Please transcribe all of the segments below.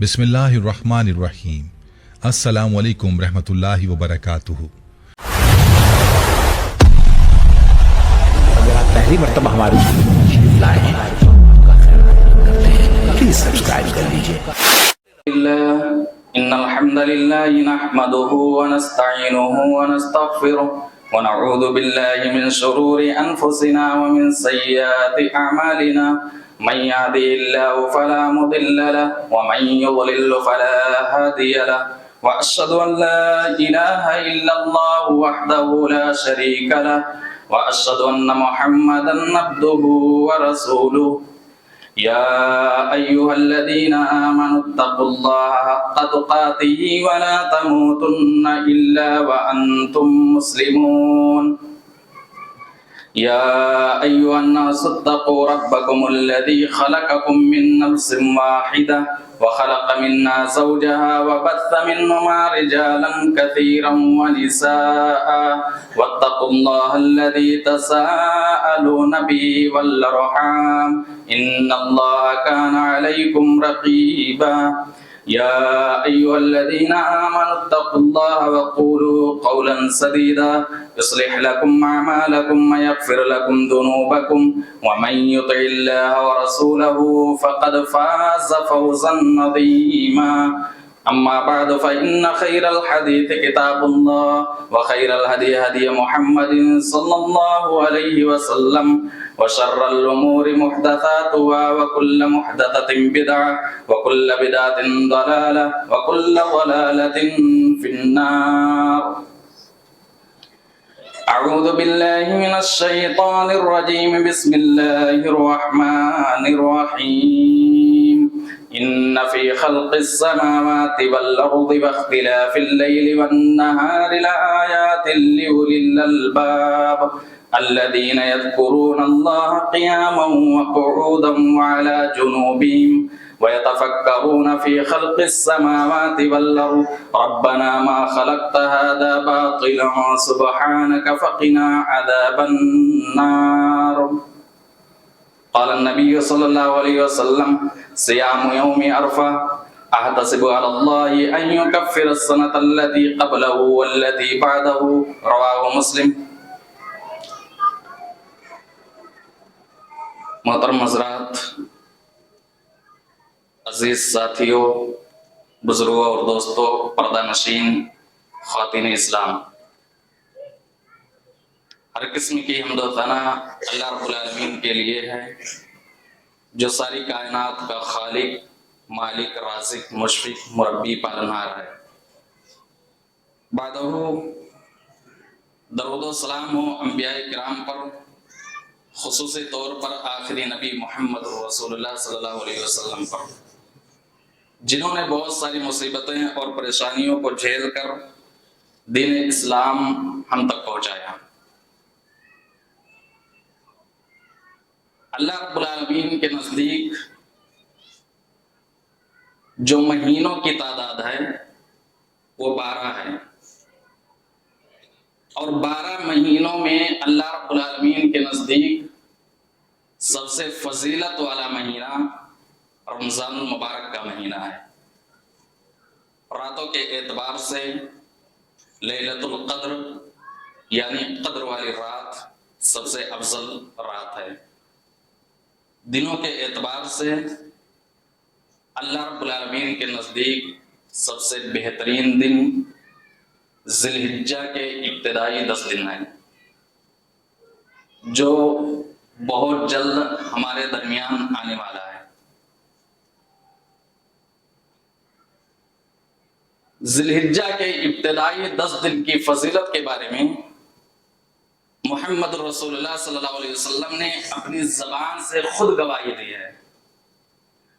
بسم اللہ الرحمن الرحیم۔ السلام علیکم رحمۃ اللہ وبرکاتہ۔ اگر آپ پہلی مرتبہ ہمارے لائے ہیں پلیز سبسکرائب کر لیجیے۔ إن الحمد لله نحمده ونستعينه ونستغفره ونعوذ بالله من شرور أنفسنا ومن سيئات أعمالنا من يهده الله فلا مضل له ومن يضلل فلا هادي له وأشهد أن لا إله إلا الله وحده لا شريك له وأشهد أن محمدا عبده ورسوله يا أيها الذين آمنوا اتقوا الله حق تقاته ولا تموتن إلا وأنتم مسلمون يا أيها الناس اتقوا ربكم الذي خلقكم من نفس واحدة وخلق منها زوجها وبث منهما رجالا كثيرا ونساء واتقوا الله الذي تساءلون به والأرحام إن الله كان عليكم رقيبا يا أيها الذين آمنوا اتقوا الله وقولوا قولا سديدا يصلح لكم أعمالكم ويغفر لكم ذنوبكم ومن يطع الله ورسوله فقد فاز فوزا عظيما أما بعد فإن خير الحديث كتاب الله وخير الهدي هدي محمد صلى الله عليه وسلم وشر الأمور محدثاتها وكل محدثة بدعة وكل بدعة ضلالة وكل ضلالة في النار أعوذ بالله من الشيطان الرجيم بسم الله الرحمن الرحيم إن في خلق السماوات والأرض واختلاف الليل والنهار لآيات لأولي الألباب الذين يذكرون الله قياما وقعودا وعلى جنوبهم ويتفكرون في خلق السماوات والأرض ربنا ما خلقت هذا باطلا سبحانك فقنا عذاب النار قال النبي صلى الله عليه وسلم صيام يوم عرفة أحتسب على الله أن يكفر السنة التي قبله والتي بعده رواه مسلم۔ محترم حضرات، عزیز ساتھیوں، بزرگوں اور دوستوں، پردہ نشین خواتین اسلام، ہر قسم کی حمد و ثنا اللہ رب العالمین کے لیے ہے جو ساری کائنات کا خالق، مالک، رازق، مشفق، مربی، پالنہار ہے۔ بعدہ درود و سلام ہو انبیاء کرام پر، خصوصی طور پر آخری نبی محمد رسول اللہ صلی اللہ علیہ وسلم پر، جنہوں نے بہت ساری مصیبتیں اور پریشانیوں کو جھیل کر دین اسلام ہم تک پہنچایا۔ اللہ رب العالمین کے نزدیک جو مہینوں کی تعداد ہے وہ 12 ہے، اور 12 مہینوں میں اللہ رب العالمین کے نزدیک سب سے فضیلت والا مہینہ رمضان المبارک کا مہینہ ہے۔ راتوں کے اعتبار سے لیلۃ القدر یعنی قدر والی رات سب سے افضل رات ہے۔ دنوں کے اعتبار سے اللہ رب العالمین کے نزدیک سب سے بہترین دن ذی الحجہ کے ابتدائی 10 دن ہیں، جو بہت جلد ہمارے درمیان آنے والا ہے۔ ذی الحجہ کے ابتدائی 10 دن کی فضیلت کے بارے میں محمد رسول اللہ صلی اللہ علیہ وسلم نے اپنی زبان سے خود گواہی دی ہے۔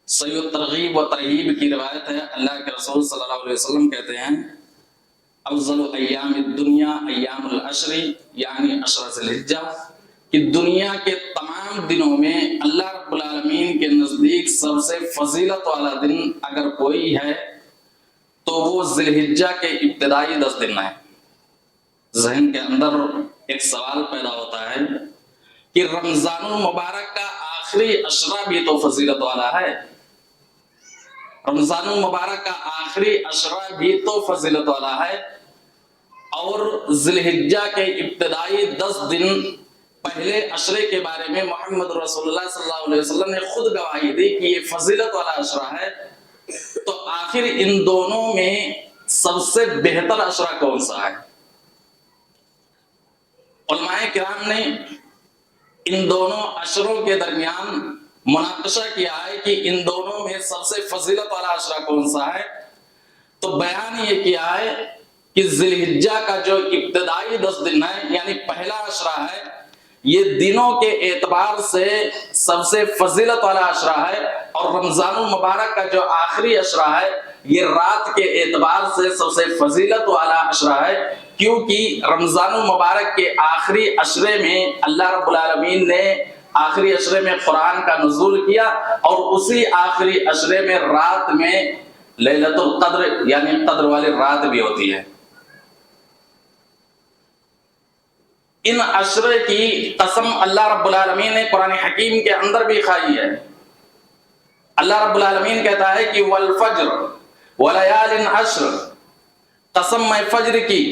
صحیح ترغیب و ترہیب کی روایت ہے، اللہ کے رسول صلی اللہ علیہ وسلم کہتے ہیں افضل ایام الدنیا ایام العشر یعنی عشر ذی الحجہ، کہ دنیا کے تمام دنوں میں اللہ رب العالمین کے نزدیک سب سے فضیلت والا دن اگر کوئی ہے تو وہ ذی الحجہ کے ابتدائی 10 دن ہیں۔ ذہن کے اندر ایک سوال پیدا ہوتا ہے کہ رمضان المبارک کا آخری عشرہ بھی تو فضیلت والا ہے، رمضان المبارک کا آخری عشرہ بھی تو فضیلت والا ہے، اور ذی الحجہ کے ابتدائی 10 دن پہلے عشرے کے بارے میں محمد رسول اللہ صلی اللہ علیہ وسلم نے خود گواہی دی کہ یہ فضیلت والا عشرہ ہے۔ تو آخر ان دونوں میں سب سے بہتر عشرہ کون سا ہے؟ علماء کرام نے ان دونوں عشروں کے درمیان مناقشہ کیا ہے کہ ان دونوں میں سب سے فضیلت والا عشرہ کون سا ہے۔ تو بیان یہ کیا ہے کہ ذی الحجہ کا جو ابتدائی 10 دن ہے، یعنی پہلا عشرہ ہے، یہ دنوں کے اعتبار سے سب سے فضیلت والا عشرہ ہے، اور رمضان المبارک کا جو آخری عشرہ ہے یہ رات کے اعتبار سے سب سے فضیلت والا عشرہ ہے، کیونکہ رمضان المبارک کے آخری عشرے میں اللہ رب العالمین نے آخری عشرے میں قرآن کا نزول کیا، اور اسی آخری عشرے میں رات میں لیلۃ القدر یعنی قدر والی رات بھی ہوتی ہے۔ ان عشرے کی قسم اللہ رب العالمین نے قرآن حکیم کے اندر بھی کھائی ہے۔ اللہ رب العالمین کہتا ہے کہ والفجر ولیال عشر، قسم میں فجر کی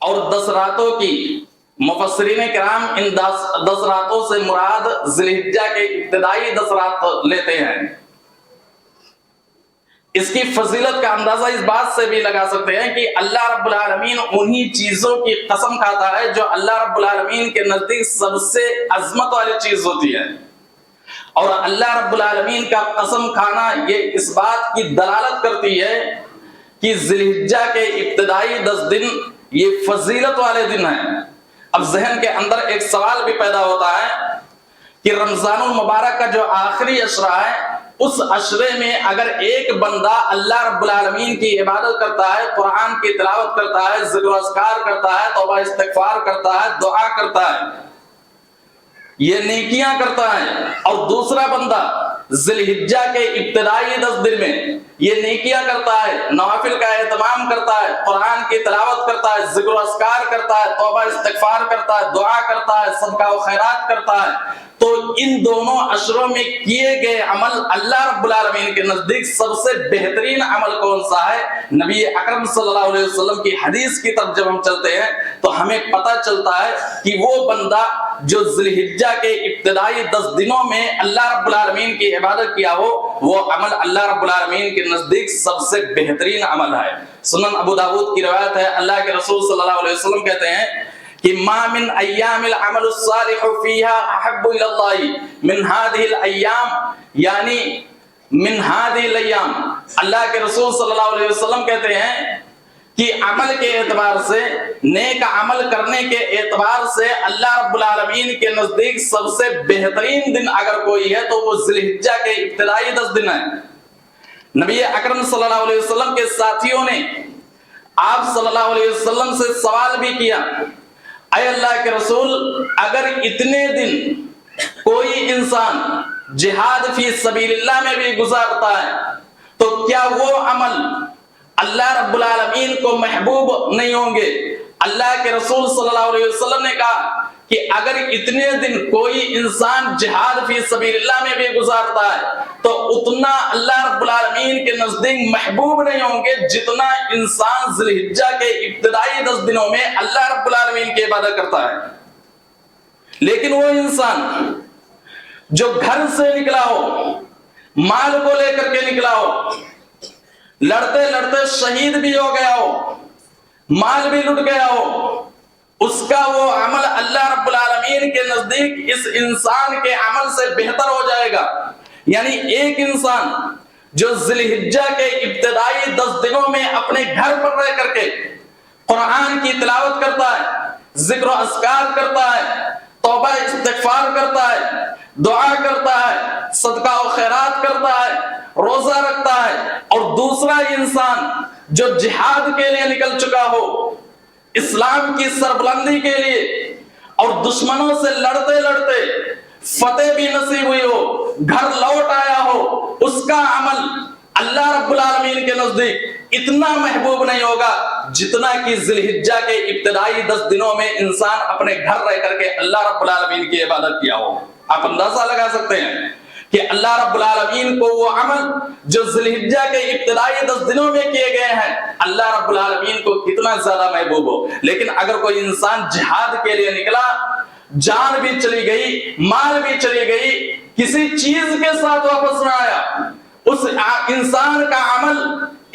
اور 10 راتوں کی۔ مفسرین کرام ان 10 راتوں سے مراد ذی الحجہ کے ابتدائی 10 رات لیتے ہیں۔ اس کی فضیلت کا اندازہ اس بات سے بھی لگا سکتے ہیں کہ اللہ رب العالمین انہی چیزوں کی قسم کھاتا ہے جو اللہ رب العالمین کے نزدیک سب سے عظمت والی چیز ہوتی ہے، اور اللہ رب العالمین کا قسم کھانا یہ اس بات کی دلالت کرتی ہے کہ ذی الحجہ کے ابتدائی 10 دن یہ فضیلت والے دن ہیں۔ اب ذہن کے اندر ایک سوال بھی پیدا ہوتا ہے کہ رمضان المبارک کا جو آخری عشرہ ہے، اس عشرے میں اگر ایک بندہ اللہ رب العالمین کی عبادت کرتا ہے، قرآن کی تلاوت کرتا ہے، ذکر و اذکار کرتا ہے، توبہ استغفار کرتا ہے، دعا کرتا ہے، یہ نیکیاں کرتا ہے، اور دوسرا بندہ ذی الحجہ کے ابتدائی 10 دن میں یہ نیکیاں کرتا ہے، نوافل کا اہتمام کرتا ہے، قرآن کی تلاوت کرتا ہے، ذکر و اذکار کرتا ہے، توبہ استغفار کرتا ہے، دعا کرتا ہے، صدقہ و خیرات کرتا ہے، تو ان دونوں عشروں میں کیے گئے عمل اللہ رب العالمین کے نزدیک سب سے بہترین عمل کون سا ہے؟ نبی اکرم صلی اللہ علیہ وسلم کی حدیث کی طرف جب ہم چلتے ہیں تو ہمیں پتہ چلتا ہے کہ وہ بندہ جو ذی الحجہ کے ابتدائی 10 دنوں میں اللہ رب العالمین کی عبادت کیا ہو، وہ عمل اللہ رب العالمین کے نزدیک سب سے بہترین عمل ہے۔ سنن ابو داؤد کی روایت ہے، اللہ کے رسول صلی اللہ علیہ وسلم کہتے ہیں کہ ما من ایام العمل الصالح فیها احب الی اللہ من هذه الايام، یعنی من هذه الايام، اللہ کے رسول صلی اللہ علیہ وسلم کہتے ہیں کہ عمل کے اعتبار سے، نیک عمل کرنے کے اعتبار سے اللہ رب العالمین کے نزدیک سب سے بہترین دن اگر کوئی ہے تو وہ ذی الحجہ کے ابتدائی 10 دن ہیں۔ نبی اکرم صلی اللہ علیہ وسلم کے ساتھیوں نے آپ صلی اللہ علیہ وسلم سے سوال بھی کیا، اے اللہ کے رسول، اگر اتنے دن کوئی انسان جہاد فی سبیل اللہ میں بھی گزارتا ہے تو کیا وہ عمل اللہ رب العالمین کو محبوب نہیں ہوں گے؟ اللہ کے رسول صلی اللہ علیہ وسلم نے کہا کہ اگر اتنے دن کوئی انسان جہاد فی سبیل اللہ میں بھی گزارتا ہے تو اتنا اللہ رب العالمین کے نزدیک محبوب نہیں ہوں گے جتنا انسان ذی الحجہ کے ابتدائی 10 دنوں میں اللہ رب العالمین کی عبادت کرتا ہے۔ لیکن وہ انسان جو گھر سے نکلا ہو، مال کو لے کر کے نکلا ہو، لڑتے لڑتے شہید بھی ہو گیا ہو، مال بھی لٹ گیا ہو، اس کا وہ عمل اللہ رب العالمین کے نزدیک اس انسان کے عمل سے بہتر ہو جائے گا۔ یعنی ایک انسان جو ذی الحجہ کے ابتدائی 10 دنوں میں اپنے گھر پر رہ کر کے قرآن کی تلاوت کرتا ہے، ذکر و اذکار کرتا ہے، توبہ استغفار کرتا ہے، دعا کرتا ہے، صدقہ و خیرات کرتا ہے، روزہ رکھتا ہے، اور دوسرا انسان جو جہاد کے لیے نکل چکا ہو، اسلام کی سربلندی کے لیے، اور دشمنوں سے لڑتے لڑتے فتح بھی نصیب ہوئی ہو، گھر لوٹ آیا ہو، اس کا عمل اللہ رب العالمین کے نزدیک اتنا محبوب نہیں ہوگا جتنا کہ ذی الحجہ کے ابتدائی 10 دنوں میں انسان اپنے گھر رہ کر کے اللہ رب العالمین کی عبادت کیا ہو۔ آپ اندازہ لگا سکتے ہیں کہ اللہ رب العالمین کو وہ عمل جو ذوالحجہ کے ابتدائی 10 دنوں میں کیے گئے ہیں اللہ رب العالمین کو کتنا زیادہ محبوب ہو. لیکن اگر کوئی انسان جہاد کے لیے نکلا، جان بھی چلی گئی، مال بھی چلی گئی، کسی چیز کے ساتھ واپس نہ آیا، اس انسان کا عمل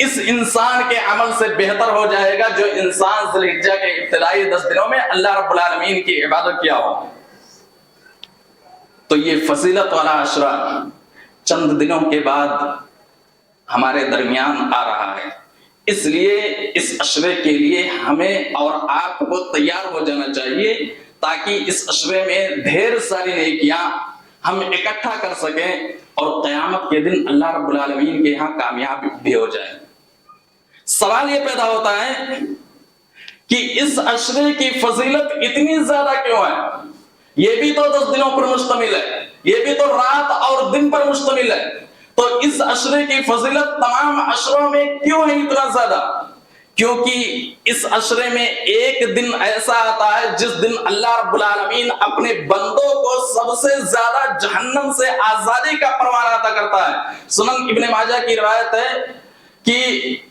اس انسان کے عمل سے بہتر ہو جائے گا جو انسان ذوالحجہ کے ابتدائی 10 دنوں میں اللہ رب العالمین کی عبادت کیا ہو. تو یہ فضیلت والا عشرہ چند دنوں کے بعد ہمارے درمیان آ رہا ہے. اس لیے اس عشرے کے لیے ہمیں اور آپ کو تیار ہو جانا چاہیے تاکہ اس عشرے میں ڈھیر ساری نیکیاں ہم اکٹھا کر سکیں اور قیامت کے دن اللہ رب العالمین کے یہاں کامیاب بھی ہو جائیں. سوال یہ پیدا ہوتا ہے کہ اس عشرے کی فضیلت اتنی زیادہ کیوں ہے؟ یہ بھی تو 10 دنوں پر مشتمل ہے، یہ بھی تو رات اور دن پر مشتمل ہے، تو اس عشرے کی فضیلت تمام عشروں میں کیوں ہے اتنا زیادہ؟ کیونکہ اس عشرے میں ایک دن ایسا آتا ہے جس دن اللہ رب العالمین اپنے بندوں کو سب سے زیادہ جہنم سے آزادی کا پروانہ عطا کرتا ہے. سنن ابن ماجہ کی روایت ہے کہ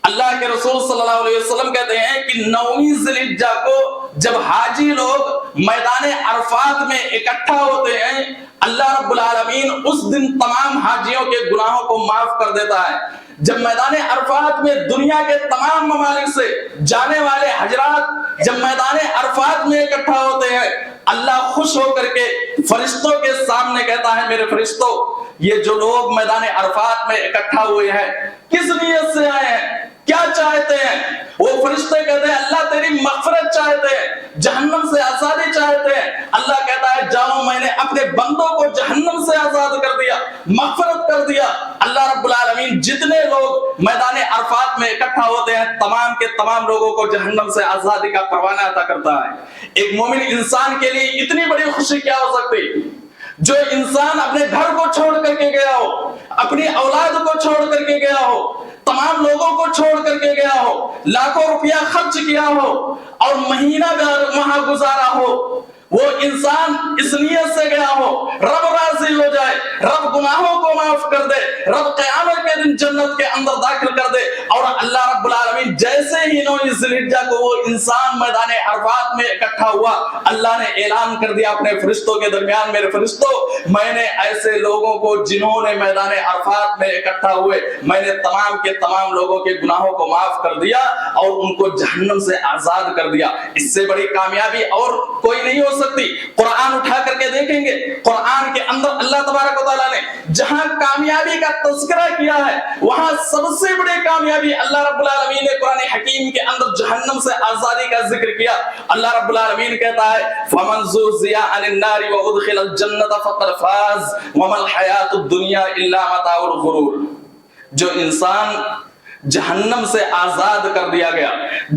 اللہ کے رسول صلی اللہ علیہ وسلم کہتے ہیں کہ 9ویں ذوالحجہ کو جب حاجی لوگ میدان عرفات میں اکٹھا ہوتے ہیں اللہ رب العالمین اس دن تمام حاجیوں کے گناہوں کو معاف کر دیتا ہے. جب میدان عرفات میں دنیا کے تمام ممالک سے جانے والے حضرات جب میدان عرفات میں اکٹھا ہوتے ہیں اللہ خوش ہو کر کے فرشتوں کے سامنے کہتا ہے میرے فرشتوں یہ جو لوگ میدان عرفات میں اکٹھا ہوئے ہیں کس نیت سے آئے ہیں، کیا چاہتے ہیں؟ وہ فرشتے کہتے ہیں اللہ تیری مغفرت چاہتے ہیں، جہنم سے آزادی چاہتے ہیں. اللہ کہتا ہے جاؤ میں نے اپنے بندوں کو جہنم سے آزاد کر دیا، مغفرت کر دیا. اللہ رب العالمین جتنے لوگ میدان عرفات میں اکٹھا ہوتے ہیں تمام کے تمام لوگوں کو جہنم سے آزادی کا پروانہ عطا کرتا ہے. ایک مومن انسان کے لیے اتنی بڑی خوشی کیا ہو سکتی؟ جو انسان اپنے گھر کو چھوڑ کر کے گیا ہو، اپنی اولاد کو چھوڑ کر کے گیا ہو، تمام لوگوں کو چھوڑ کر کے گیا ہو، لاکھوں روپیہ خرچ کیا ہو اور مہینہ وہاں گزارا ہو، وہ انسان اس نیت سے گیا ہو رب راضی ہو جائے، رب گناہوں کو معاف کر دے، رب قیامت کے دن جنت کے اندر داخل کر دے. اور اللہ رب العالمین جیسے ہی 9ویں ذوالحجہ کو وہ انسان میدان عرفات میں اکٹھا ہوا اللہ نے اعلان کر دیا اپنے فرشتوں کے درمیان میرے فرشتوں میں نے ایسے لوگوں کو جنہوں نے میدان عرفات میں اکٹھا ہوئے میں نے تمام کے تمام لوگوں کے گناہوں کو معاف کر دیا اور ان کو جہنم سے آزاد کر دیا. اس سے بڑی کامیابی اور کوئی نہیں ہو سکتی. قرآن اٹھا کر کے دیکھیں گے قرآن کے اندر اللہ تبارک و تعالیٰ نے جہاں کامیابی کا تذکرہ کیا ہے وہاں سب سے بڑی کامیابی اللہ رب العالمین نے قرآن حکیم کے اندر جہنم سے آزادی کا ذکر کیا. اللہ رب العالمین کہتا ہے فَمَنْ زُحْزِحَ عَنِ النَّارِ وَأُدْخِلَ الْجَنَّةَ فَقَدْ فَازَ وَمَا الْحَيَاةُ الدُّنْيَا إِلَّا مَتَاعُ الْغُرُورِ. جو انسان جہنم سے آزاد کر دیا گیا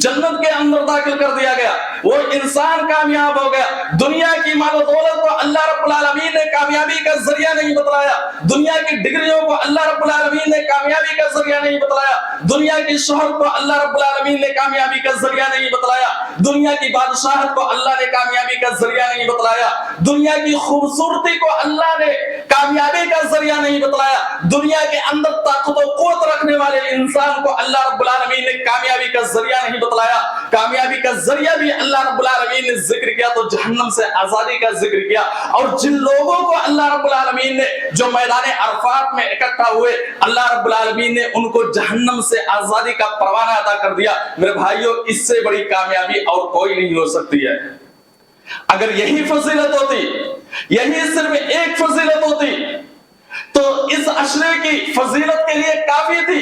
جنت کے اندر داخل کر دیا گیا وہ انسان کامیاب ہو گیا. دنیا کی مال و دولت کو اللہ رب العالمین نے کامیابی کا ذریعہ نہیں بتلایا، دنیا کی ڈگریوں کو اللہ رب العالمین نے کامیابی کا ذریعہ نہیں بتلایا، دنیا کی شہرت کو اللہ رب العالمین نے کامیابی کا ذریعہ نہیں بتلایا، دنیا کی بادشاہت کو اللہ نے کامیابی کا ذریعہ نہیں بتلایا، دنیا کی خوبصورتی کو اللہ نے کامیابی کا ذریعہ نہیں بتلایا، دنیا کے اندر طاقت و قوت رکھنے والے انسان کو اللہ رب العالمین نے کامیابی کا ذریعہ نہیں بتلایا. کامیابی کا ذریعہ بھی اللہ رب العالمین نے ذکر کیا تو جہنم سے آزادی کا ذکر کیا. اور جن لوگوں کو اللہ رب العالمین نے جو میدان عرفات میں اکٹھا ہوئے اللہ رب العالمین نے ان کو جہنم سے آزادی کا پروانہ عطا کر دیا. میرے بھائیوں اس سے بڑی کامیابی اور کوئی نہیں ہو سکتی ہے. اگر یہی فضیلت ہوتی، یہی صرف ایک فضیلت ہوتی تو اس عشرے کی فضیلت کے لیے کافی تھی.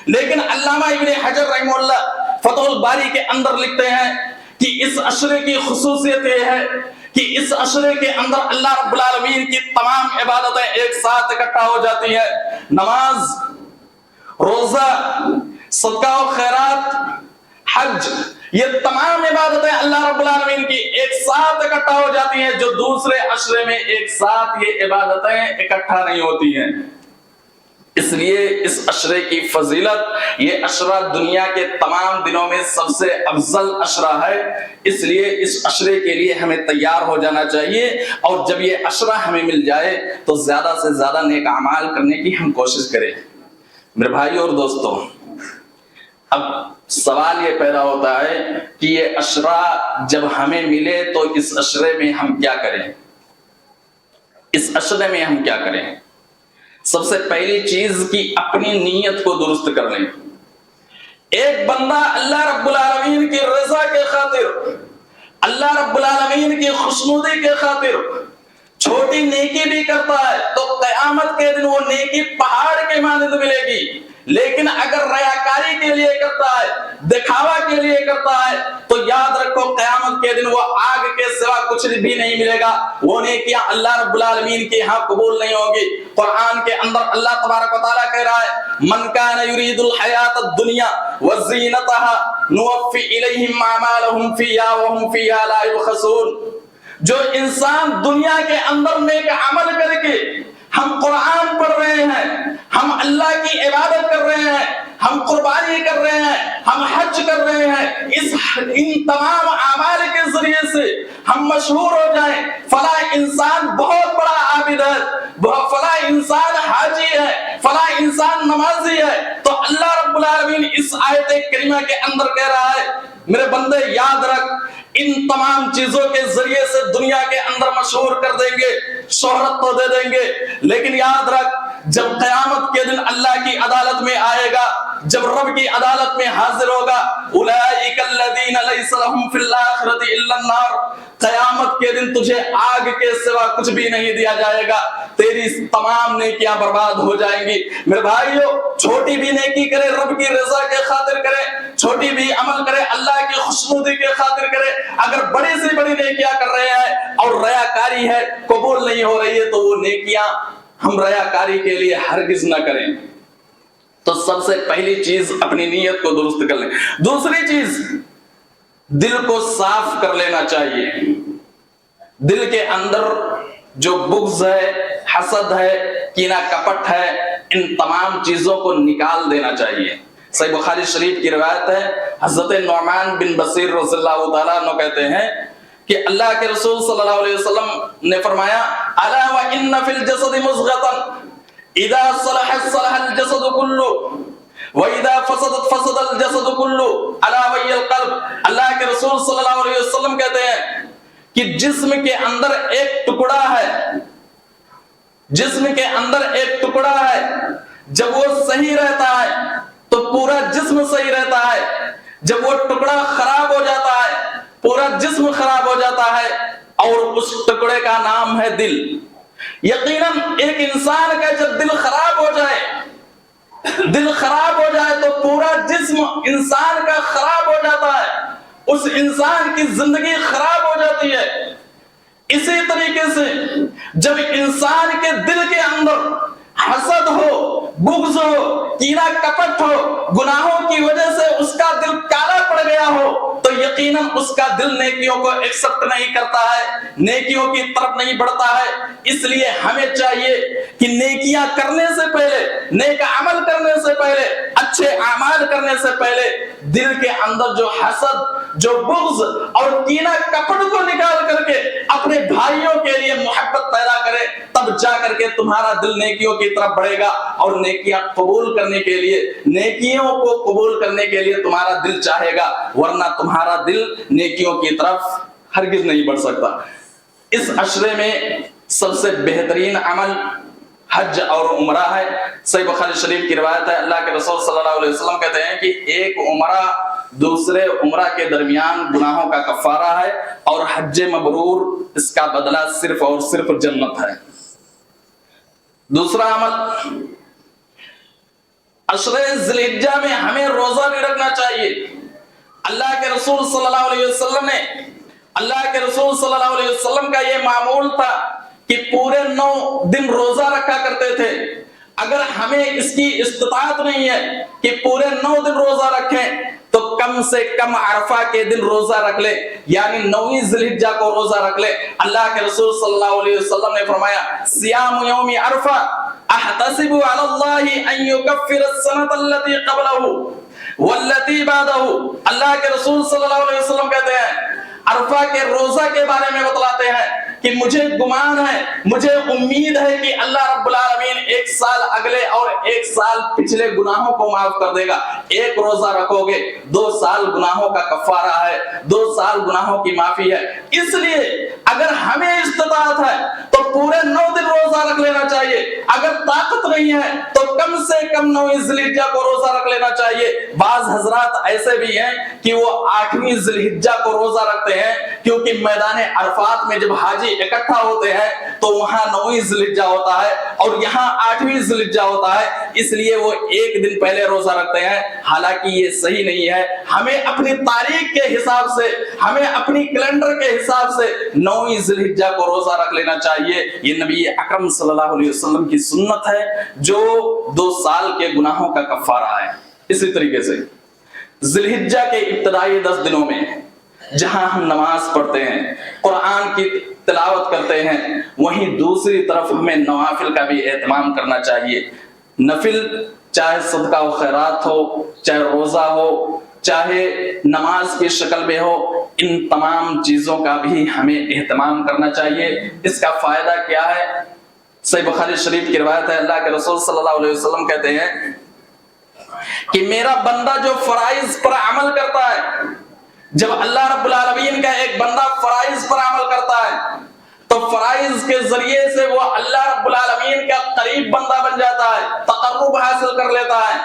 لیکن علامہ ابن حجر رحمہ اللہ فتح الباری کے اندر لکھتے ہیں کہ اس عشرے کی خصوصیت یہ ہے کہ اس عشرے کے اندر اللہ رب العالمین کی تمام عبادتیں ایک ساتھ اکٹھا ہو جاتی ہیں. نماز، روزہ، صدقہ و خیرات، حج، یہ تمام عبادتیں اللہ رب العالمین کی ایک ساتھ اکٹھا ہو جاتی ہیں جو دوسرے عشرے میں ایک ساتھ یہ عبادتیں اکٹھا نہیں ہوتی ہیں. اس لیے اس عشرے کی فضیلت، یہ عشرہ دنیا کے تمام دنوں میں سب سے افضل عشرہ ہے، اس لیے اس عشرے کے لیے ہمیں تیار ہو جانا چاہیے، اور جب یہ عشرہ ہمیں مل جائے تو زیادہ سے زیادہ نیک اعمال کرنے کی ہم کوشش کریں۔ میرے بھائی اور دوستو، اب سوال یہ پیدا ہوتا ہے کہ یہ عشرہ جب ہمیں ملے تو اس عشرے میں ہم کیا کریں؟ اس عشرے میں ہم کیا کریں؟ سب سے پہلی چیز کہ اپنی نیت کو درست کر لیں۔ ایک بندہ اللہ رب العالمین کی رضا کے خاطر، اللہ رب العالمین کی خوشنودی کے خاطر چھوٹی نیکی بھی کرتا ہے تو قیامت کے دن وہ نیکی پہاڑ کے مانند ملے گی، لیکن اگر ریاکاری کے لیے کرتا ہے، دکھاوا کے لیے کرتا ہے، تو یاد رکھو قیامت کے دن وہ آگ کے سوا کچھ بھی نہیں ملے گا، وہ نیکیاں اللہ رب العالمین کے ہاں قبول نہیں ہوگی۔ قرآن کے اندر اللہ تبارک و تعالیٰ کہہ رہا ہے، من کان یرید الحیات الدنیا وزینتها نوفی الیہم اعمالہم فیہا وہم فیہا لا یبخسون۔ جو انسان دنیا کے اندر نیک عمل کر کے، ہم قرآن پڑھ رہے ہیں، ہم اللہ کی عبادت کر رہے ہیں، ہم قربانی کر رہے ہیں، ہم حج کر رہے ہیں، ان تمام اعمال کے ذریعے سے ہم مشہور ہو جائیں، فلاں انسان بہت بڑا عابد ہے، فلاں انسان حاجی ہے، فلاں انسان نمازی ہے، تو اللہ رب العالمین اس آیت کریمہ کے اندر کہہ رہا ہے، میرے بندے یاد رکھ، ان تمام چیزوں کے ذریعے سے دنیا کے اندر مشہور کر دیں گے، شہرت تو دے دیں گے، لیکن یاد رکھ جب قیامت کے دن اللہ کی عدالت میں آئے گا، جب رب کی عدالت میں حاضر ہوگا، اولئک الذین لیس لہم فی الآخرۃ الا النار، قیامت کے دن تجھے آگ کے سوا کچھ بھی نہیں دیا جائے گا، تیری تمام نیکیاں برباد ہو جائیں گی۔ میرے بھائیو، چھوٹی بھی نیکی کرے رب کی رضا کے خاطر کرے، چھوٹی بھی عمل کرے اللہ کی خوشنودی کے خاطر کرے، اگر بڑی سے بڑی نیکیاں کر رہے ہیں اور ریاکاری ہے، قبول نہیں ہو رہی ہے، تو وہ نیکیاں ہم ریاکاری کے لیے ہرگز نہ کریں۔ تو سب سے پہلی چیز اپنی نیت کو درست کر لیں۔ دوسری چیز، دل کو صاف کر لینا چاہیے۔ دل کے اندر جو بغض ہے، حسد ہے، کینہ کپٹ ہے، ان تمام چیزوں کو نکال دینا چاہیے۔ صحیح بخاری شریف کی روایت ہے، حضرت نعمان بن بصیر رضی اللہ تعالیٰ عنہ کہتے ہیں کہ اللہ کے رسول صلی اللہ علیہ وسلم نے فرمایا، الا وان فی الجسد مضغۃ اذا صلحت صلح الجسد كله واذا فسدت فسد الجسد كله الا وهي القلب۔ اللہ کے رسول صلی اللہ علیہ وسلم کہتے ہیں کہ جسم کے اندر ایک ٹکڑا ہے، جسم کے اندر ایک ٹکڑا ہے، جب وہ صحیح رہتا ہے تو پورا جسم صحیح رہتا ہے، جب وہ ٹکڑا خراب ہو جاتا ہے پورا جسم خراب ہو جاتا ہے، اور اس ٹکڑے کا نام ہے دل۔ یقیناً ایک انسان کا جب دل خراب ہو جائے، دل خراب ہو جائے تو پورا جسم انسان کا خراب ہو جاتا ہے، اس انسان کی زندگی خراب ہو جاتی ہے۔ اسی طریقے سے جب انسان کے دل کے اندر حسد ہو، بغض ہو، کینہ کپٹ ہو، گناہوں کی وجہ سے اس کا دل کالا پڑ گیا ہو، تو یقیناً اس کا دل نیکیوں کو ایکسپٹ نہیں کرتا ہے، نیکیوں کی طرف نہیں بڑھتا ہے۔ اس لیے ہمیں چاہیے کہ نیکیاں کرنے سے پہلے، نیک عمل کرنے سے پہلے، اچھے اعمال کرنے سے پہلے دل کے اندر جو حسد، جو بغض اور کینہ کپٹ کو نکال کر کے اپنے بھائیوں کے لیے محبت پیدا کرے، تب جا کر کے تمہارا دل نیکیوں کی طرف بڑھے گا، اور نیکیاں قبول کرنے کے لیے، نیکیوں کو قبول کرنے کے لیے تمہارا دل چاہے گا، ورنہ تمہارا دل نیکیوں کی طرف ہرگز نہیں بڑھ سکتا۔ اس عشرے میں سب سے بہترین عمل حج اور عمرہ ہے۔ صحیح بخاری شریف کی روایت ہے، اللہ کے رسول صلی اللہ علیہ وسلم کہتے ہیں کہ ایک عمرہ دوسرے عمرہ کے درمیان گناہوں کا کفارہ ہے، اور حج مبرور اس کا بدلہ صرف اور صرف جنت ہے۔ دوسرا عمل، عشرے ذی الحجہ میں ہمیں روزہ بھی رکھنا چاہیے۔ اللہ کے رسول صلی اللہ علیہ وسلم نے، اللہ کے رسول صلی اللہ علیہ وسلم کا یہ معمول تھا کہ پورے 9 دن روزہ رکھا کرتے تھے۔ اگر ہمیں اس کی استطاعت نہیں ہے کہ پورے 9 دن روزہ رکھیں، تو کم سے کم عرفہ کے دن روزہ رکھ لے، یعنی 9ویں ذی الحجہ کو روزہ رکھ لے۔ اللہ کے رسول صلی اللہ علیہ وسلم نے فرمایا، صیام یوم عرفہ احتسب علی اللہ ان یکفر السنۃ التي قبلہ والتي بعدہ. اللہ کے رسول صلی اللہ علیہ وسلم کہتے ہیں عرفہ کے روزہ کے بارے میں بتلاتے ہیں کہ مجھے گمان ہے، مجھے امید ہے کہ اللہ رب العالمین ایک سال اگلے اور ایک سال پچھلے گناہوں کو معاف کر دے گا. ایک روزہ رکھو گے 2 سال گناہوں کا کفارہ ہے، 2 سال گناہوں کی معافی ہے. اس لیے اگر ہمیں استطاعت ہے تو پورے 9 دن روزہ رکھ لینا چاہیے. اگر طاقت نہیں ہے تو کم سے کم 9 ذی الحجہ کو روزہ رکھ لینا چاہیے. بعض حضرات ایسے بھی ہیں کہ وہ 8ویں ذی الحجہ کو روزہ رکھتے ہیں، کیونکہ میدان عرفات میں جب حاجی اکٹھا ہوتے ہیں تو وہاں 9ویں ذی الحجہ ہوتا ہے اور یہاں 8ویں ذی الحجہ ہوتا ہے، اس لیے وہ ایک دن پہلے روزہ رکھتے ہیں. حالانکہ یہ صحیح نہیں ہے. ہمیں اپنی تاریخ کے حساب سے، ہمیں اپنی کیلنڈر کے حساب سے 9ویں ذی الحجہ کو روزہ رکھ لینا چاہیے. یہ نبی اکرم صلی اللہ علیہ وسلم کی سنت ہے جو 2 سال کے گناہوں کا کفارہ ہے. اسی طریقے سے ذی الحجہ کے ابتدائی 10 دنوں میں جہاں ہم نماز پڑھتے ہیں، قرآن کی تلاوت کرتے ہیں، وہیں دوسری طرف ہمیں نوافل کا بھی اہتمام کرنا چاہیے. نفل چاہے صدقہ و خیرات ہو، چاہے روزہ ہو، چاہے نماز کی شکل میں ہو، ان تمام چیزوں کا بھی ہمیں اہتمام کرنا چاہیے. اس کا فائدہ کیا ہے؟ صحیح بخاری شریف کی روایت ہے، اللہ کے رسول صلی اللہ علیہ وسلم کہتے ہیں کہ میرا بندہ جو فرائض پر عمل کرتا ہے، جب اللہ رب العالمین کا ایک بندہ فرائض پر عمل کرتا ہے تو فرائض کے ذریعے سے وہ اللہ رب العالمین کا قریب بندہ بن جاتا ہے، تقرب حاصل کر لیتا ہے.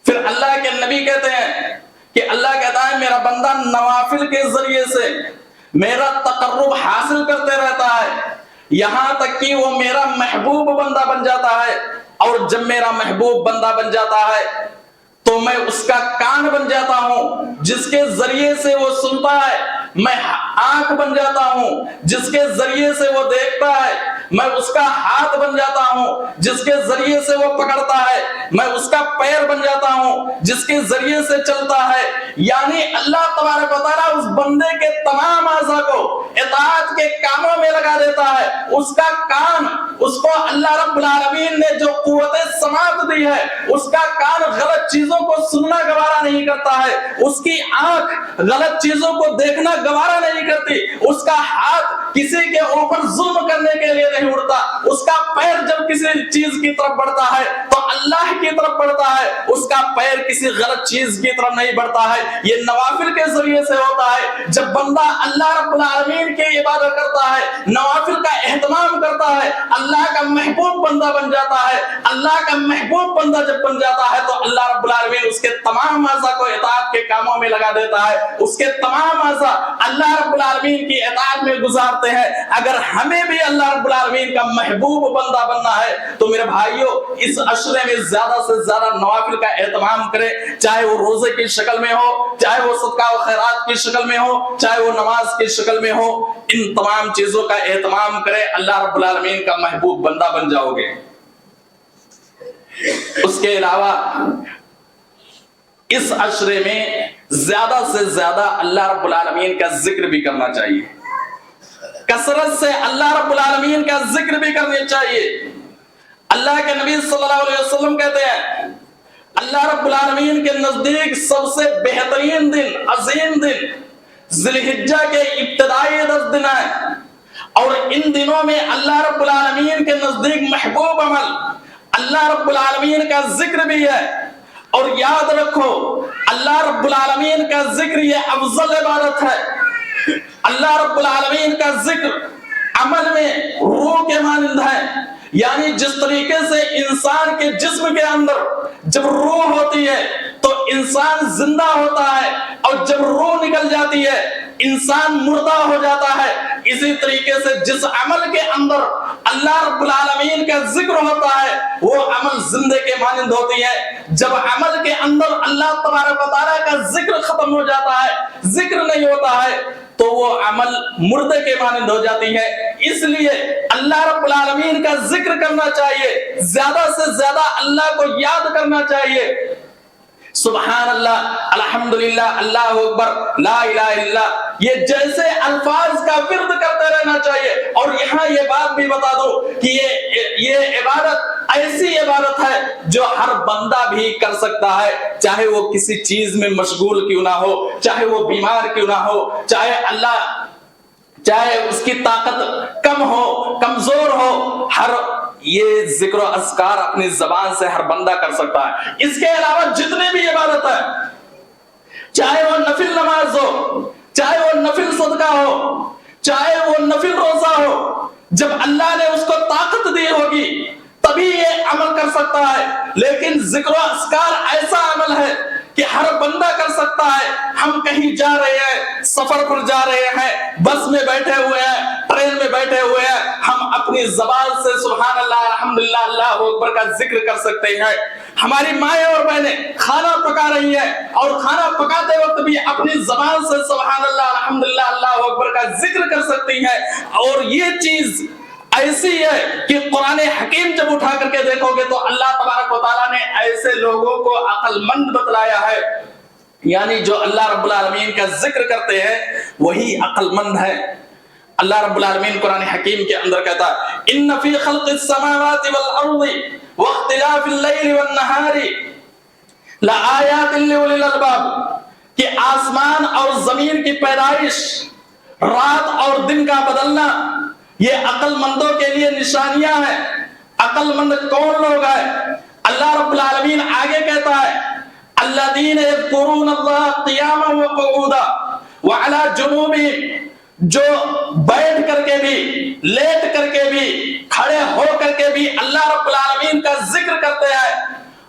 پھر اللہ کے نبی کہتے ہیں کہ اللہ کہتا ہے میرا بندہ نوافل کے ذریعے سے میرا تقرب حاصل کرتے رہتا ہے، یہاں تک کہ وہ میرا محبوب بندہ بن جاتا ہے. اور جب میرا محبوب بندہ بن جاتا ہے تو میں اس کا کان بن جاتا ہوں جس کے ذریعے سے وہ سنتا ہے، میں آنکھ بن جاتا ہوں جس کے ذریعے سے وہ دیکھتا ہے، میں اس کا ہاتھ بن جاتا ہوں جس کے ذریعے سے وہ پکڑتا ہے، میں اس کا پیر بن جاتا ہوں جس کے ذریعے سے چلتا ہے. یعنی اللہ تبارک و تعالیٰ اس بندے کے تمام اعضاء کو اطاعت کے کاموں میں لگا دیتا ہے. اس کا کان، اس کو اللہ رب العالمین نے جو قوت سماعت دی ہے، اس کا کان غلط چیزوں کو سننا گوارا نہیں کرتا ہے، اس کی آنکھ غلط چیزوں کو دیکھنا گوارا نہیں کرتی، اس کا ہاتھ کسی کے اوپر ظلم کرنے کے لیے نہیں اڑتا، اس کا پیر جب کسی چیز کی طرف بڑھتا ہے تو اللہ کی طرف بڑھتا ہے، اس کا پیر کسی غلط چیز کی طرف نہیں بڑھتا ہے. یہ نوافل کے ذریعے سے ہوتا ہے. جب بندہ اللہ رب العالمین کی عبادت کرتا ہے، نوافل کا اہتمام کرتا ہے، اللہ کا محبوب بندہ بن جاتا ہے. اللہ کا محبوب بندہ جب بن جاتا ہے تو اللہ رب العالمین اس کے تمام اعضاء کو اطاعت کے کاموں میں لگا دیتا ہے، اس کے تمام اعضاء اللہ رب العالمین کی اطاعت میں گزارتے ہیں. اگر ہمیں بھی اللہ رب العالمین کا محبوب بندہ بننا ہے تو میرے بھائیوں اس عشرے میں زیادہ سے زیادہ نوافل کا اہتمام کریں، چاہے وہ روزے کی شکل میں ہو، چاہے وہ صدقہ و خیرات کی شکل میں ہو، چاہے وہ نماز کی شکل میں ہو. ان تمام چیزوں کا اہتمام کریں، اللہ رب العالمین کا محبوب بندہ بن جاؤ گے. اس کے علاوہ اس عشرے میں زیادہ سے زیادہ اللہ رب العالمین کا ذکر بھی کرنا چاہیے، کثرت سے اللہ رب العالمین کا ذکر بھی کرنا چاہیے. اللہ کے نبی صلی اللہ علیہ وسلم کہتے ہیں اللہ رب العالمین کے نزدیک سب سے بہترین دن، عظیم دن ذی الحجہ کے ابتدائی 10 دن ہیں، اور ان دنوں میں اللہ رب العالمین کے نزدیک محبوب عمل اللہ رب العالمین کا ذکر بھی ہے. اور یاد رکھو اللہ رب العالمین کا ذکر یہ افضل عبادت ہے. اللہ رب العالمین کا ذکر عمل میں روح کے مانند ہے. یعنی جس طریقے سے انسان کے جسم کے اندر جب روح ہوتی ہے تو انسان زندہ ہوتا ہے، اور جب روح نکل جاتی ہے انسان مردہ ہو جاتا ہے، اسی طریقے سے جس عمل کے اندر اللہ رب العالمین کا ذکر ہوتا ہے وہ عمل زندے کے مانند ہوتی ہے. جب عمل کے اندر اللہ تبارک و تعالیٰ کا ذکر ختم ہو جاتا ہے، ذکر نہیں ہوتا ہے، تو وہ عمل مردے کے مانند ہو جاتی ہے. اس لیے اللہ رب العالمین کا ذکر کرنا چاہیے، زیادہ سے زیادہ اللہ کو یاد کرنا چاہیے. سبحان اللہ، الحمدللہ، اللہ اکبر، لا الہ الا اللہ، یہ جیسے الفاظ کا ورد کرتے رہنا چاہیے. اور یہاں یہ بات بھی بتا دو کہ یہ عبادت ایسی عبادت ہے جو ہر بندہ بھی کر سکتا ہے، چاہے وہ کسی چیز میں مشغول کیوں نہ ہو، چاہے وہ بیمار کیوں نہ ہو، چاہے اس کی طاقت کم ہو، کمزور ہو، ہر یہ ذکر و اذکار اپنی زبان سے ہر بندہ کر سکتا ہے۔ اس کے علاوہ جتنے بھی عبادت ہے، چاہے وہ نفل نماز ہو، چاہے وہ نفل صدقہ ہو، چاہے وہ نفل روزہ ہو، جب اللہ نے اس کو طاقت دی ہوگی تبھی یہ عمل کر سکتا ہے۔ لیکن ذکر و اذکار ایسا عمل ہے کہ ہر بندہ کر سکتا ہے۔ ہم کہیں جا رہے ہیں، سفر پر جا رہے ہیں، بس میں بیٹھے ہوئے ہیں، ٹرین میں بیٹھے ہوئے ہیں، ہم اپنی زبان سے سبحان اللہ، الحمدللہ، اللہ اکبر کا ذکر کر سکتے ہیں۔ ہماری مائیں اور بہنیں کھانا پکا رہی ہیں اور کھانا پکاتے وقت بھی اپنی زبان سے سبحان اللہ، الحمدللہ، اللہ اکبر کا ذکر کر سکتی ہیں۔ اور یہ چیز ایسی ہے کہ قرآن حکیم جب اٹھا کر کے دیکھو گے تو اللہ تبارک و تعالیٰ نے ایسے لوگوں کو عقل مند بتلایا ہے، یعنی جو اللہ رب العالمین کا ذکر کرتے ہیں وہی عقل مند ہے۔ اللہ رب العالمین قرآن حکیم کے اندر کہتا ہے ان فی خلق السماوات والارض واختلاف اللیل والنہار لآیات لأولی الالباب، کہ آسمان اور زمین کی پیدائش، رات اور دن کا بدلنا، یہ عقل مندوں کے لیے نشانیاں ہیں۔ عقل مند کون لوگ ہیں؟ اللہ رب العالمین آگے کہتا ہے الذین یذکرون اللہ قیاما وقعودا وعلی جنوبہم، جو بیٹھ کر کے بھی، لیٹ کر کے بھی، کھڑے ہو کر کے بھی اللہ رب العالمین کا ذکر کرتے ہیں۔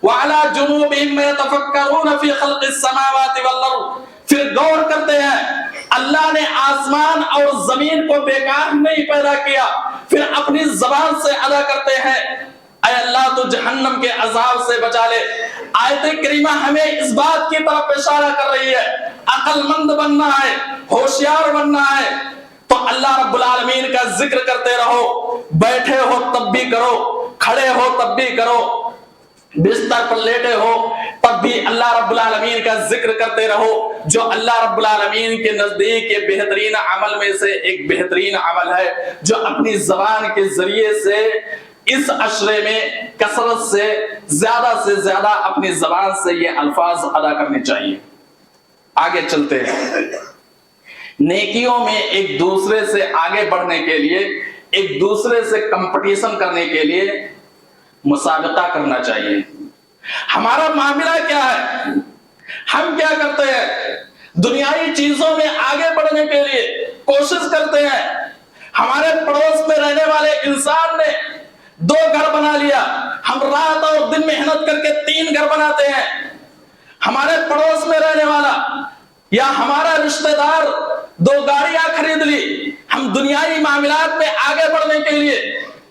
وعلی جنوبہم یتفکرون فی خلق السماوات والارض، پھر غور کرتے ہیں اللہ نے آسمان اور زمین کو بیکار نہیں پیدا کیا، پھر اپنی زبان سے ادا کرتے ہیں اے اللہ تو جہنم کے عذاب سے بچا لے۔ آیت کریمہ ہمیں اس بات کی طرف اشارہ کر رہی ہے عقل مند بننا ہے، ہوشیار بننا ہے تو اللہ رب العالمین کا ذکر کرتے رہو، بیٹھے ہو تب بھی کرو، کھڑے ہو تب بھی کرو، بستر پر لیٹے ہو تب بھی اللہ رب العالمین کا ذکر کرتے رہو، جو اللہ رب العالمین کے نزدیک یہ بہترین عمل میں سے ایک بہترین عمل ہے، جو اپنی زبان کے ذریعے سے اس عشرے میں کثرت سے زیادہ اپنی زبان سے یہ الفاظ ادا کرنے چاہیے۔ آگے چلتے ہیں، نیکیوں میں ایک دوسرے سے آگے بڑھنے کے لیے، ایک دوسرے سے کمپٹیشن کرنے کے لیے مسابقہ کرنا چاہیے۔ ہمارا معاملہ کیا ہے؟ ہم کیا کرتے ہیں؟ دنیائی چیزوں میں آگے بڑھنے کے لیے کوشش کرتے ہیں۔ ہمارے پڑوس میں رہنے والے انسان نے 2 گھر بنا لیا، ہم رات اور دن محنت کر کے 3 گھر بناتے ہیں۔ ہمارے پڑوس میں رہنے والا یا ہمارا رشتہ دار 2 گاڑیاں خرید لی، ہم دنیائی معاملات میں آگے بڑھنے کے لیے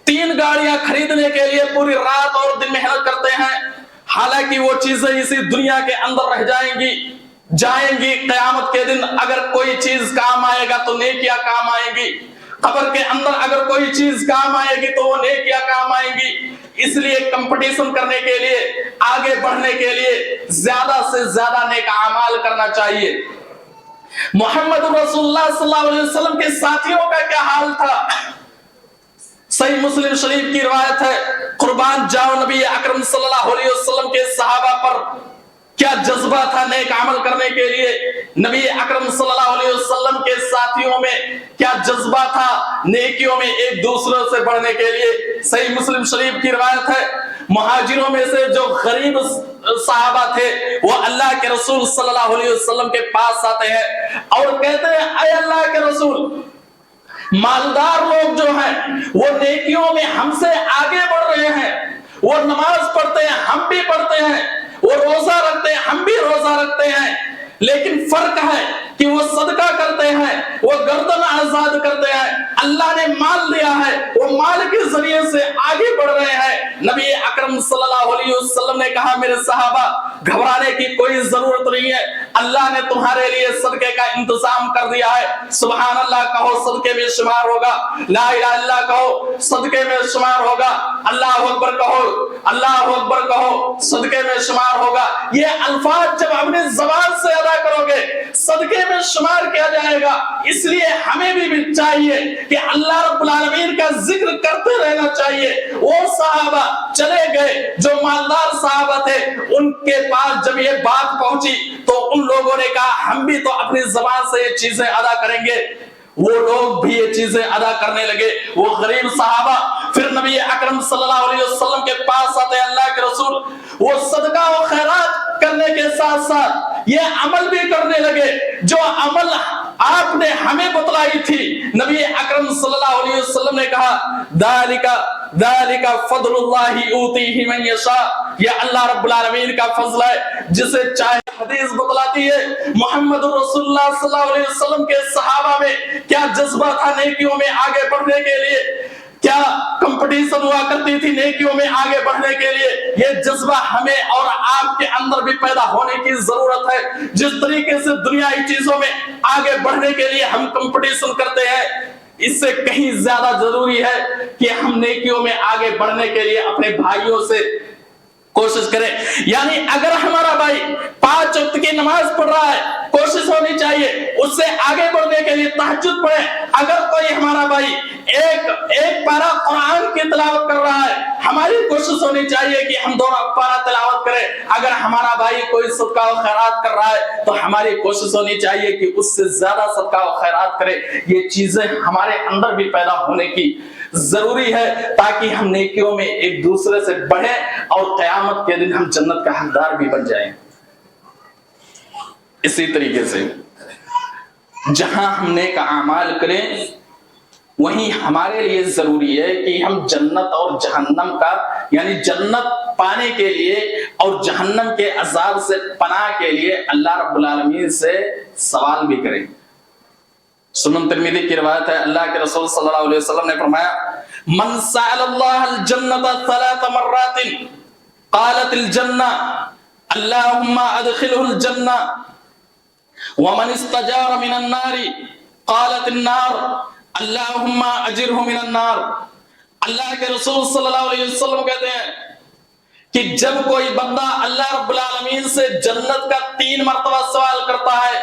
3 گاڑیاں خریدنے کے لیے پوری رات اور دن محنت کرتے ہیں، حالانکہ وہ چیزیں اسی دنیا کے اندر رہ جائیں گی۔ قیامت کے دن اگر کوئی چیز کام آئے گا تو نیکیاں کام آئیں گی، قبر کے اندر اگر کوئی چیز کام آئے گی تو وہ نیکیاں کام آئیں گی۔ اس لیے کمپٹیشن کرنے کے لیے، آگے بڑھنے کے لیے زیادہ سے زیادہ نیک اعمال کرنا چاہیے۔ محمد رسول اللہ صلی اللہ علیہ وسلم کے ساتھیوں کا کیا حال تھا؟ صحیح مسلم شریف کی روایت ہے، قربان جاؤ نبی اکرم صلی اللہ علیہ وسلم کے صحابہ پر کیا جذبہ تھا نیک عمل کرنے کے لیے، نبی اکرم صلی اللہ علیہ وسلم کے ساتھیوں میں کیا جذبہ تھا نیکیوں میں ایک دوسرے سے بڑھنے کے لیے۔ صحیح مسلم شریف کی روایت ہے، مہاجروں میں سے جو غریب صحابہ تھے وہ اللہ کے رسول صلی اللہ علیہ وسلم کے پاس آتے ہیں اور کہتے ہیں اے اللہ کے رسول، مالدار لوگ جو ہیں وہ نیکیوں میں ہم سے آگے بڑھ رہے ہیں، وہ نماز پڑھتے ہیں ہم بھی پڑھتے ہیں، وہ روزہ رکھتے ہیں ہم بھی روزہ رکھتے ہیں، لیکن فرق ہے کہ وہ صدقہ کرتے ہیں، وہ گردن آزاد کرتے ہیں، اللہ نے مال دیا ہے، وہ مال کے ذریعے سے آگے بڑھ رہے ہیں۔ نبی اکرم صلی اللہ علیہ وسلم نے کہا میرے صحابہ گھبرانے کی کوئی ضرورت نہیں ہے، اللہ نے تمہارے لیے صدقے کا انتظام کر دیا ہے۔ سبحان اللہ کہو صدقے میں شمار ہوگا، لا الہ الا اللہ کہو صدقے میں شمار ہوگا، اللہ اکبر کہو، اللہ اکبر کہو صدقے میں شمار ہوگا۔ یہ الفاظ جب اپنی زبان سے ادا کرو گے صدقے میں شمار کیا جائے گا. اس لیے ہمیں بھی چاہیے کہ اللہ رب العالمین کا ذکر کرتے رہنا چاہیے. وہ صحابہ چلے گئے جو مالدار صحابہ تھے, ان کے پاس جب یہ بات پہنچی تو ان لوگوں نے کہا ہم بھی تو اپنی زبان سے یہ چیزیں ادا کریں گے. وہ لوگ بھی یہ چیزیں ادا کرنے لگے. وہ غریب صحابہ پھر نبی اکرم صلی اللہ علیہ وسلم کے پاس آتے, اللہ کے رسول, وہ صدقہ و خیرات کرنے کے ساتھ ساتھ یہ عمل بھی کرنے لگے جو عمل آپ نے ہمیں بتلائی تھی. نبی اکرم صلی اللہ علیہ وسلم نے کہا ذالک فضل اللہ یؤتیہ من یشاء, یہ اللہ رب العالمین کا فضل ہے جسے چاہے. حدیث بتلاتی ہے محمد رسول اللہ صلی اللہ علیہ وسلم کے صحابہ میں کیا جذبہ تھا نیکیوں میں آگے بڑھنے کے لیے, کیا کمپٹیشن ہوا کرتی تھی نیکیوں میں آگے بڑھنے کے لیے. یہ جذبہ ہمیں اور آپ کے اندر بھی پیدا ہونے کی ضرورت ہے. جس طریقے سے دنیائی چیزوں میں آگے بڑھنے کے لیے ہم کمپٹیشن کرتے ہیں, اس سے کہیں زیادہ ضروری ہے کہ ہم نیکیوں میں آگے بڑھنے کے لیے اپنے بھائیوں سے کوشش کریں. یعنی اگر ہمارا بھائی 5 وقت کی نماز پڑھ رہا ہے, کوشش ہونی چاہیے اس سے آگے بڑھنے کے لیے تہجد پڑھے. اگر کوئی ہمارا بھائی ایک پارہ قرآن کی تلاوت کر رہا ہے, ہماری کوشش ہونی چاہیے کہ ہم 2 پارہ تلاوت کریں. اگر ہمارا بھائی کوئی صدقہ و خیرات کر رہا ہے تو ہماری کوشش ہونی چاہیے کہ اس سے زیادہ صدقہ و خیرات کرے. یہ چیزیں ہمارے اندر بھی پیدا ہونے کی ضروری ہے تاکہ ہم نیکیوں میں ایک دوسرے سے بڑھیں اور قیامت کے دن ہم جنت کا حقدار بھی بن جائیں. اسی طریقے سے جہاں ہم نیک اعمال کریں وہیں ہمارے لیے ضروری ہے کہ ہم جنت اور جہنم کا, یعنی جنت پانے کے لیے اور جہنم کے عذاب سے پناہ کے لیے اللہ رب العالمین سے سوال بھی کریں. سنن ترمذی کی روایت ہے, اللہ کے رسول صلی اللہ علیہ وسلم نے فرمایا من سأل اللہ الجنت 3 مرات قالت الجنہ اللہم ادخلہ الجنہ ومن استجار من النار قالت النار اللہم اجرہ من النار. اللہ کے رسول صلی اللہ علیہ وسلم کہتے ہیں کہ جب کوئی بندہ اللہ رب العالمین سے جنت کا 3 مرتبہ سوال کرتا ہے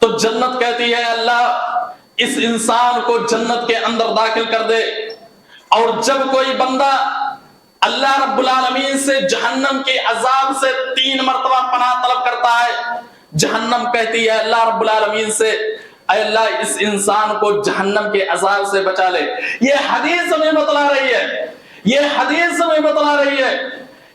تو جنت کہتی ہے اللہ اس انسان کو جنت کے اندر داخل کر دے. اور جب کوئی بندہ اللہ رب العالمین سے جہنم کے عذاب سے 3 مرتبہ پناہ طلب کرتا ہے, جہنم کہتی ہے اللہ رب العالمین سے اے اللہ اس انسان کو جہنم کے عذاب سے بچا لے. یہ حدیث ہمیں بتلا رہی ہے, یہ حدیث ہمیں بتلا رہی ہے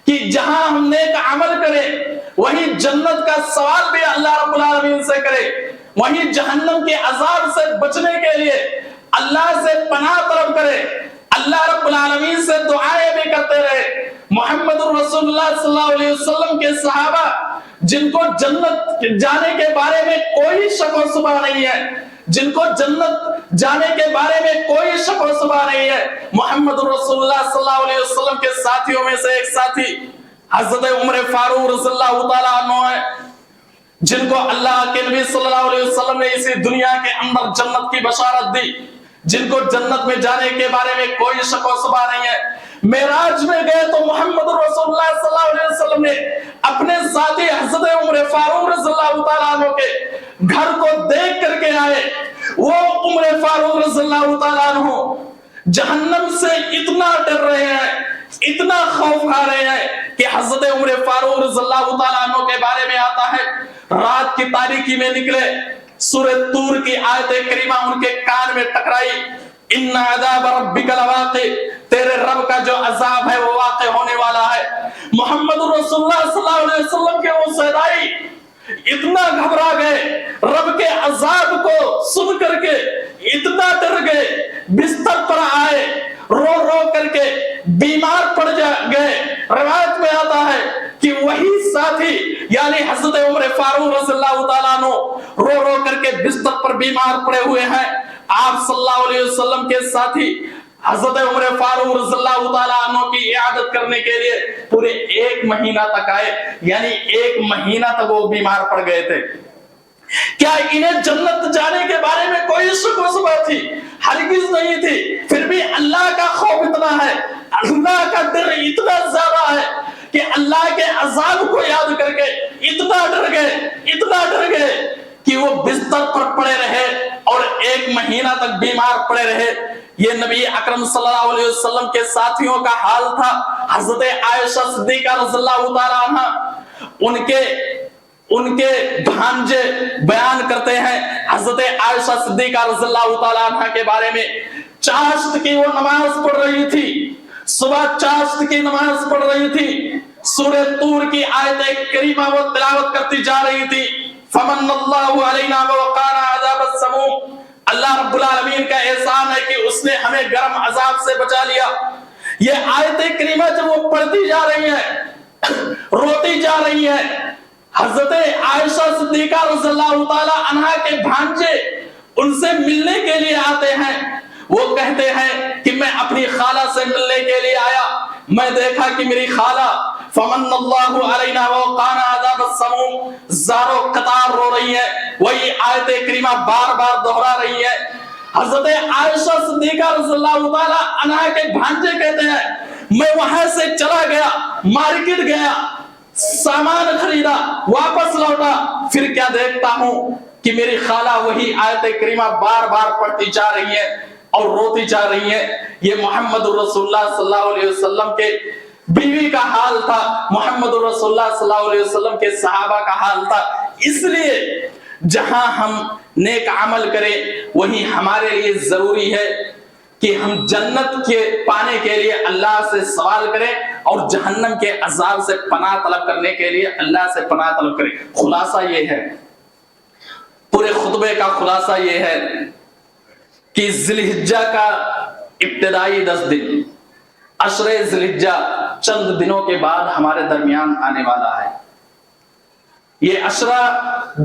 کہ جہاں ہم نیک عمل کریں وہیں جنت کا سوال بھی اللہ رب العالمین سے کرے, وہیں جہنم کے عذاب سے بچنے کے لیے اللہ سے پناہ طلب کرے, اللہ رب العالمین سے دعائیں بھی کرتے رہے. محمد رسول اللہ صلی اللہ علیہ وسلم کے صحابہ جن کو جنت جانے کے بارے میں کوئی شک و شبہ نہیں ہے, جن کو جنت جانے کے بارے میں کوئی شک و شبہ نہیں ہے, محمد رسول اللہ صلی اللہ علیہ وسلم کے ساتھیوں میں سے ایک ساتھی حضرت عمر فاروق رضی اللہ تعالیٰ عنہ ہے, جن کو اللہ کے نبی صلی اللہ علیہ وسلم نے اسی دنیا کے اندر جنت کی بشارت دی, جن کو جنت میں جانے کے بارے میں کوئی شک و شبہ نہیں ہے. معراج میں گئے تو محمد رسول اللہ صلی اللہ علیہ وسلم نے اپنے ساتھی حضرت عمر فاروق رضی اللہ تعالیٰ عنہ کے گھر کو دیکھ کر کے آئے. وہ عمر فاروق رضی اللہ تعالیٰ عنہ جہنم سے اتنا ڈر رہے ہیں, اتنا خوف کھا رہے ہیں کہ حضرت عمر فاروق رضی اللہ تعالیٰ عنہ کے بارے میں آتا ہے رات کی تاریکی میں نکلے, سورہ طور کی آیت کریمہ ان کے کان میں ٹکرائی, ان عذاب ربک لواقع, تیرے رب کا جو عذاب ہے وہ واقع ہونے والا ہے. محمد رسول اللہ صلی اللہ علیہ وسلم کے وہ صحابی اتنا گھبرا گئے, رب کے عذاب کو سن کر کے اتنا ڈر گئے, بستر پر آئے, رو رو کر کے بیمار پڑ گئے. روایت میں آتا ہے کہ وہی ساتھی یعنی حضرت عمر فاروق رضی اللہ تعالیٰ عنہ رو رو کر کے بستر پر بیمار پڑے ہوئے ہیں. آپ صلی اللہ علیہ وسلم کے ساتھی حضرت عمر فاروق رضی اللہ تعالیٰ عنہ کی عیادت کرنے کے لیے پورے 1 مہینہ تک آئے, یعنی 1 مہینہ تک وہ بیمار پڑ گئے تھے. کیا انہیں جنت جانے کے بارے میں کوئی شک و شبہ تھی؟ ہرگز نہیں تھی. پھر بھی اللہ کا خوف اتنا ہے, اللہ کا ڈر اتنا زیادہ ہے کہ اللہ کے عذاب کو یاد کر کے اتنا ڈر گئے کہ کہ وہ بستر پر پڑے رہے اور 1 مہینہ تک بیمار پڑے رہے. یہ نبی اکرم صلی اللہ علیہ وسلم کے ساتھیوں کا حال تھا. حضرت عائشہ صدیقہ رضی اللہ تعالیٰ عنہ ان کے بھانجے بیان کرتے ہیں حضرت عائشہ صدیقہ رضی اللہ تعالیٰ عنہ کے بارے میں. چاشت کی وہ نماز پڑھ رہی تھی, صبح چاشت کی نماز پڑھ رہی تھی, سورہ طور کی آیت کریمہ وہ تلاوت کرتی جا رہی تھی. فمن اللہ علینا ووقانا عذاب السموم. اللہ رب العالمین کا احسان ہے کہ اس نے ہمیں گرم عذاب سے بچا لیا. یہ آیت کریمہ جب وہ پڑھتی جا رہی ہے, روتی جا رہی ہے, حضرت عائشہ صدیقہ رضی اللہ تعالی عنہا کے بھانجے ان سے ملنے کے لیے آتے ہیں. وہ کہتے ہیں کہ میں اپنی خالہ سے ملنے کے لیے آیا, میں دیکھا کہ میری خالہ فمن اللہ علینا ووقانا عذاب السموم زارو قطار رو رہی ہے, وہی آیت کریمہ بار بار دہرا رہی ہے. حضرت عائشہ صدیقہ رضی اللہ تعالی عنہا کے بھانجے کہتے ہیں میں وہاں سے چلا گیا, مارکیٹ گیا, سامان خریدا, واپس لوٹا, پھر کیا دیکھتا ہوں کہ میری خالہ وہی آیت کریمہ بار بار پڑھتی جا رہی ہے اور روتی جا رہی ہے. یہ محمد رسول اللہ صلی اللہ علیہ وسلم کے بیوی کا حال تھا, محمد رسول اللہ صلی اللہ علیہ وسلم کے صحابہ کا حال تھا. اس لیے جہاں ہم نیک عمل کریں وہی ہمارے لیے ضروری ہے کہ ہم جنت کے پانے کے لیے اللہ سے سوال کریں اور جہنم کے عذاب سے پناہ طلب کرنے کے لیے اللہ سے پناہ طلب کریں. خلاصہ یہ ہے, پورے خطبے کا خلاصہ یہ ہے کہ ذی الحجہ کا ابتدائی 10 دن, عشر ذی الحجہ چند دنوں کے بعد ہمارے درمیان آنے والا ہے. یہ عشرہ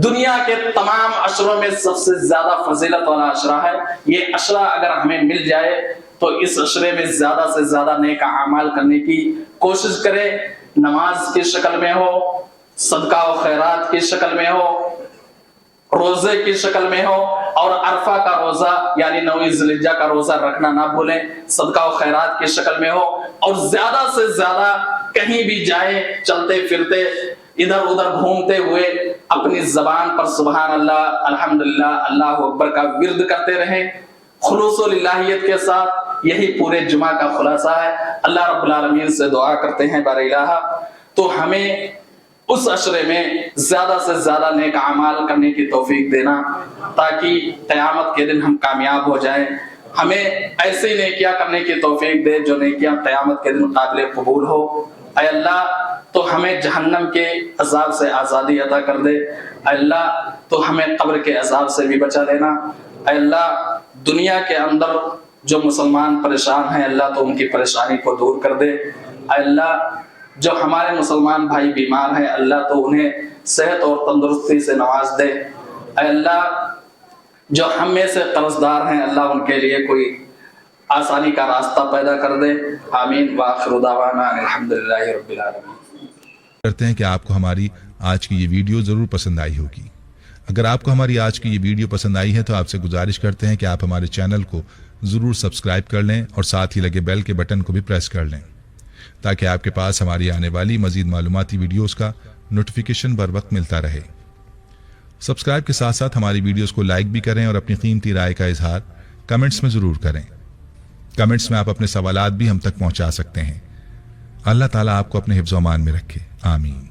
دنیا کے تمام عشروں میں سب سے زیادہ فضیلت والا عشرہ ہے. یہ عشرہ اگر ہمیں مل جائے تو اس عشرے میں زیادہ سے زیادہ نیک اعمال کرنے کی کوشش کریں. نماز کی شکل میں ہو, صدقہ و خیرات کی شکل میں ہو, روزے کی شکل میں ہو, اور عرفہ کا روزہ یعنی 9 ذی الحجہ کا روزہ رکھنا نہ بھولیں, صدقہ و خیرات کی شکل میں ہو. اور زیادہ سے زیادہ کہیں بھی جائیں, چلتے پھرتے ادھر ادھر گھومتے ہوئے اپنی زبان پر سبحان اللہ, الحمدللہ, اللہ اکبر کا ورد کرتے رہیں خلوص و للہیت کے ساتھ. یہی پورے جمعہ کا خلاصہ ہے. اللہ رب العالمین سے دعا کرتے ہیں بار الہ تو ہمیں اس عشرے میں زیادہ سے زیادہ نیک اعمال کرنے کی توفیق دینا تاکہ قیامت کے دن ہم کامیاب ہو جائیں. ہمیں ایسی نیکیاں کرنے کی توفیق دے جو نیکیاں قیامت کے دن قابل قبول ہو. اے اللہ تو ہمیں جہنم کے عذاب سے آزادی عطا کر دے. اے اللہ تو ہمیں قبر کے عذاب سے بھی بچا لینا. اے اللہ دنیا کے اندر جو مسلمان پریشان ہیں اللہ تو ان کی پریشانی کو دور کر دے. اے اللہ جو ہمارے مسلمان بھائی بیمار ہیں اللہ تو انہیں صحت اور تندرستی سے نواز دے. اے اللہ جو ہم میں سے قرض دار ہیں اللہ ان کے لیے کوئی آسانی کا راستہ پیدا کر دے. آمین. وآخر دعوانا الحمدللہ رب العالمین. کرتے ہیں کہ آپ کو ہماری آج کی یہ ویڈیو ضرور پسند آئی ہوگی. اگر آپ کو ہماری آج کی یہ ویڈیو پسند آئی ہے تو آپ سے گزارش کرتے ہیں کہ آپ ہمارے چینل کو ضرور سبسکرائب کر لیں اور ساتھ ہی لگے بیل کے بٹن کو بھی پریس کر لیں تاکہ آپ کے پاس ہماری آنے والی مزید معلوماتی ویڈیوز کا نوٹیفیکیشن بر وقت ملتا رہے. سبسکرائب کے ساتھ ساتھ ہماری ویڈیوز کو لائک بھی کریں اور اپنی قیمتی رائے کا اظہار کمنٹس میں ضرور کریں. کمنٹس میں آپ اپنے سوالات بھی ہم تک پہنچا سکتے ہیں. اللہ تعالیٰ آپ کو اپنے حفظ و امان میں رکھے. آمین.